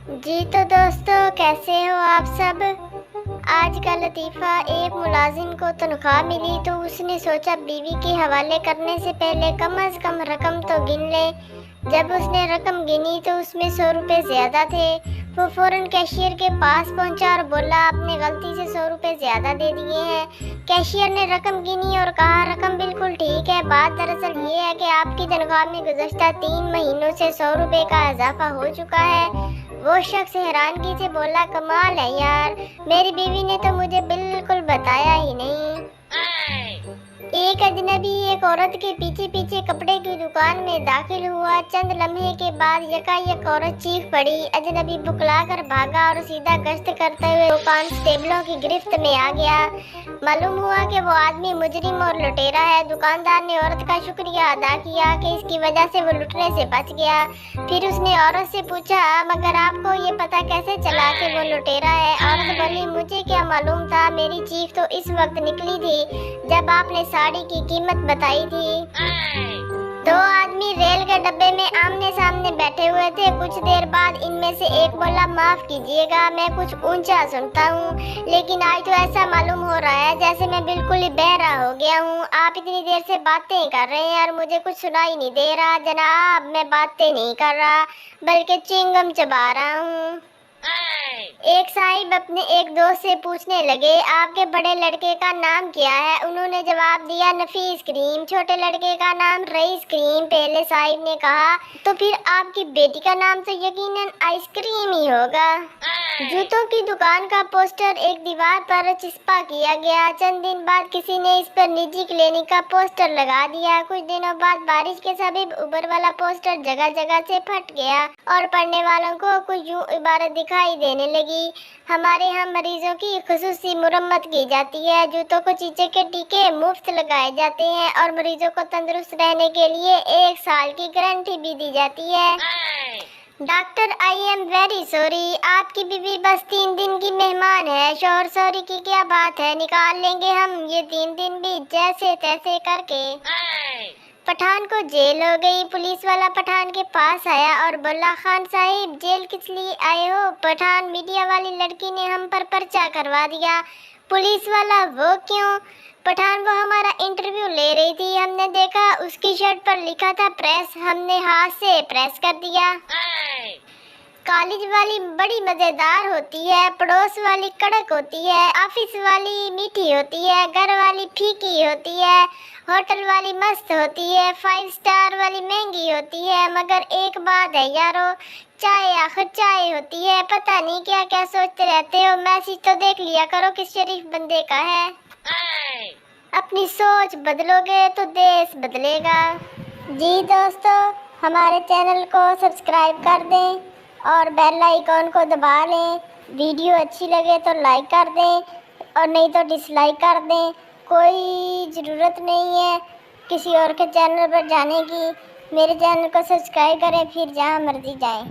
जी तो दोस्तों, कैसे हो आप सब। आज का लतीफ़ा, एक मुलाजिम को तनख्वाह मिली तो उसने सोचा बीवी के हवाले करने से पहले कम से कम रकम तो गिन ले। जब उसने रकम गिनी तो उसमें 100 रुपये ज़्यादा थे। वो फ़ौरन कैशियर के पास पहुंचा और बोला आपने गलती से 100 रुपये ज़्यादा दे दिए हैं। कैशियर ने रकम गिनी और कहा रकम बिल्कुल ठीक है, बात दरअसल ये है कि आपकी तनख्वाह में गुज़श्ता 3 महीनों से 100 रुपये का इजाफा हो चुका है। वो शख्स हैरानगी से बोला कमाल है यार, मेरी बीवी ने तो मुझे बिल्कुल बताया ही नहीं। एक अजनबी एक औरत के पीछे पीछे कपड़े की दुकान में दाखिल हुआ। चंद लम्हे के बाद यकायक औरत चीख पड़ी। अजनबी बुकलाकर भागा और सीधा गश्त करते हुए कांस्टेबलों की गिरफ्त में आ गया। मालूम हुआ कि वो आदमी मुजरिम और लुटेरा है। दुकानदार ने औरत का शुक्रिया अदा किया कि इसकी वजह से वो लुटने से बच गया। फिर उसने औरत से पूछा मगर आपको ये पता कैसे चला कि वो लुटेरा है। औरत बोली मुझे क्या मालूम था, मेरी चीख तो इस वक्त निकली थी जब आपने साड़ी की कीमत बताई थी। दो आदमी रेल के डब्बे में आमने सामने बैठे हुए थे। कुछ देर बाद इनमें से एक बोला माफ कीजिएगा, मैं कुछ ऊंचा सुनता हूँ, लेकिन आज तो ऐसा मालूम हो रहा है जैसे मैं बिल्कुल ही बहरा हो गया हूँ। आप इतनी देर से बातें कर रहे हैं और मुझे कुछ सुनाई नहीं दे रहा। जनाब मैं बातें नहीं कर रहा बल्कि च्युइंगम चबा रहा हूँ। एक साहिब अपने एक दोस्त से पूछने लगे आपके बड़े लड़के का नाम क्या है। उन्होंने जवाब दिया नफीस करीम। छोटे लड़के का नाम रईस करीम। पहले साहिब ने कहा तो फिर आपकी बेटी का नाम तो यकीनन आइसक्रीम ही होगा। जूतों की दुकान का पोस्टर एक दीवार पर चिपका किया गया। चंद दिन बाद किसी ने इस पर निजी क्लिनिक का पोस्टर लगा दिया। कुछ दिनों बाद बारिश के सबब ऊपर वाला पोस्टर जगह जगह से फट गया और पढ़ने वालों को कुछ यूं इबारत दिखाई देने लगी हमारे यहाँ मरीजों की खुसूसी मुरम्मत की जाती है। जूतों को चीचे के टीके मुफ्त लगाए जाते हैं और मरीजों को तंदुरुस्त रहने के लिए 1 साल की गारंटी भी दी जाती है। Doctor I am very sorry, आपकी बीवी बस 3 दिन की मेहमान है। शोहर सॉरी की क्या बात है, निकाल लेंगे हम ये 3 दिन भी जैसे तैसे करके। पठान को जेल हो गई। पुलिस वाला पठान के पास आया और बोला खान साहिब जेल किस लिए आए हो। पठान मीडिया वाली लड़की ने हम पर पर्चा करवा दिया। पुलिस वाला वो क्यों। पठान वो हमारा इंटरव्यू ले रही थी, हमने देखा उसकी शर्ट पर लिखा था प्रेस, हमने हाथ से प्रेस कर दिया। कॉलेज वाली बड़ी मजेदार होती है, पड़ोस वाली कड़क होती है, ऑफिस वाली मीठी होती है, घर वाली फीकी होती है, होटल वाली मस्त होती है, 5 स्टार वाली महंगी होती है। मगर एक बात है यारो, चाय आखिर चाय होती है। पता नहीं क्या क्या सोचते रहते हो, मैसेज तो देख लिया करो किस शरीफ बंदे का है। अपनी सोच बदलोगे तो देश बदलेगा। जी दोस्तों, हमारे चैनल को सब्सक्राइब कर दें और बेल आइकॉन को दबा लें। वीडियो अच्छी लगे तो लाइक कर दें और नहीं तो डिसलाइक कर दें। कोई ज़रूरत नहीं है किसी और के चैनल पर जाने की। मेरे चैनल को सब्सक्राइब करें, फिर जहाँ मर्जी जाएं।